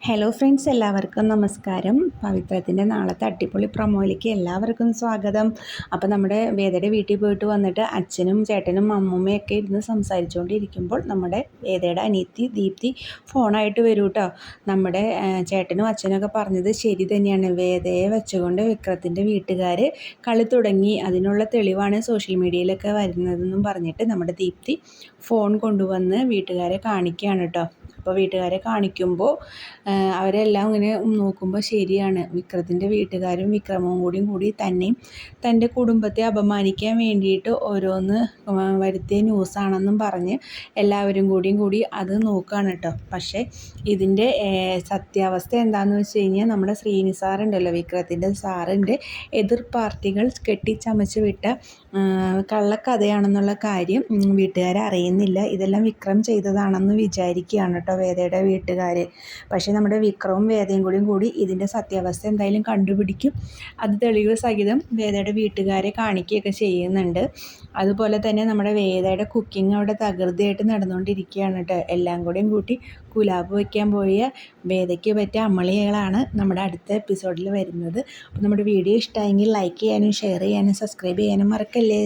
Hello friends, എല്ലാവർക്കും നമസ്കാരം. പവിത്രത്തിൻ്റെ നാളത്തെ അടിപൊളി പ്രൊമോയിലേക്ക് എല്ലാവർക്കും സ്വാഗതം. അപ്പോൾ നമ്മുടെ വേദയുടെ വീട്ടിൽ പോയിട്ട് വന്നിട്ട് അച്ഛനും ചേട്ടനും അമ്മൂമ്മയൊക്കെ ഇരുന്ന് സംസാരിച്ചുകൊണ്ടിരിക്കുമ്പോൾ നമ്മുടെ വേദയുടെ അനിയത്തി ദീപ്തി ഫോണായിട്ട് വരും കേട്ടോ. നമ്മുടെ ചേട്ടനും അച്ഛനൊക്കെ പറഞ്ഞത് ശരി തന്നെയാണ്. വേദയെ വെച്ചുകൊണ്ട് വിക്രത്തിൻ്റെ വീട്ടുകാർ കളി തുടങ്ങി, അതിനുള്ള തെളിവാണ് സോഷ്യൽ മീഡിയയിലൊക്കെ വരുന്നതെന്നും പറഞ്ഞിട്ട് നമ്മുടെ ദീപ്തി ഫോൺ കൊണ്ടുവന്ന് വീട്ടുകാരെ കാണിക്കുകയാണ് കേട്ടോ. അപ്പോൾ വീട്ടുകാരെ കാണിക്കുമ്പോൾ അവരെല്ലാം ഇങ്ങനെ നോക്കുമ്പോൾ ശരിയാണ്, വിക്രത്തിൻ്റെ വീട്ടുകാരും വിക്രമവും കൂടി തന്നെയും തൻ്റെ കുടുംബത്തെ അപമാനിക്കാൻ വേണ്ടിയിട്ട് ഓരോന്ന് വരുത്തിയ ന്യൂസാണെന്നും പറഞ്ഞ് എല്ലാവരും കൂടി അത് നോക്കുകയാണ് കേട്ടോ. പക്ഷേ ഇതിൻ്റെ സത്യാവസ്ഥ എന്താണെന്ന് വെച്ച് കഴിഞ്ഞാൽ നമ്മുടെ ശ്രീനി സാറുണ്ടല്ലോ, വിക്രത്തിൻ്റെ സാറിൻ്റെ എതിർ പാർട്ടികൾ കെട്ടിച്ചമച്ച് വിട്ട കള്ളക്കഥയാണെന്നുള്ള കാര്യം വീട്ടുകാർ അറിയുന്നില്ല. ഇതെല്ലാം വിക്രം ചെയ്തതാണെന്ന് വിചാരിക്കുകയാണ് കേട്ടോ വേദയുടെ വീട്ടുകാർ. പക്ഷേ നമ്മുടെ വിക്രവും വേദയും കൂടി ഇതിൻ്റെ സത്യാവസ്ഥ എന്തായാലും കണ്ടുപിടിക്കും. അത് തെളിവ് സഹിതം വേദയുടെ വീട്ടുകാരെ കാണിക്കുകയൊക്കെ ചെയ്യുന്നുണ്ട്. അതുപോലെ തന്നെ നമ്മുടെ വേദയുടെ കുക്കിംഗ് അവിടെ തകൃതിയായിട്ട് നടന്നുകൊണ്ടിരിക്കുകയാണ് കേട്ടോ. എല്ലാം കൂട്ടി കുലാബ് വയ്ക്കാൻ പോയ വേദയ്ക്ക് പറ്റിയ അമളികളാണ് നമ്മുടെ അടുത്ത എപ്പിസോഡിൽ വരുന്നത്. അപ്പോൾ നമ്മുടെ വീഡിയോ ഇഷ്ടമായെങ്കിൽ ലൈക്ക് ചെയ്യാനും ഷെയർ ചെയ്യാനും സബ്സ്ക്രൈബ് ചെയ്യാനും മറക്കല്ലേ.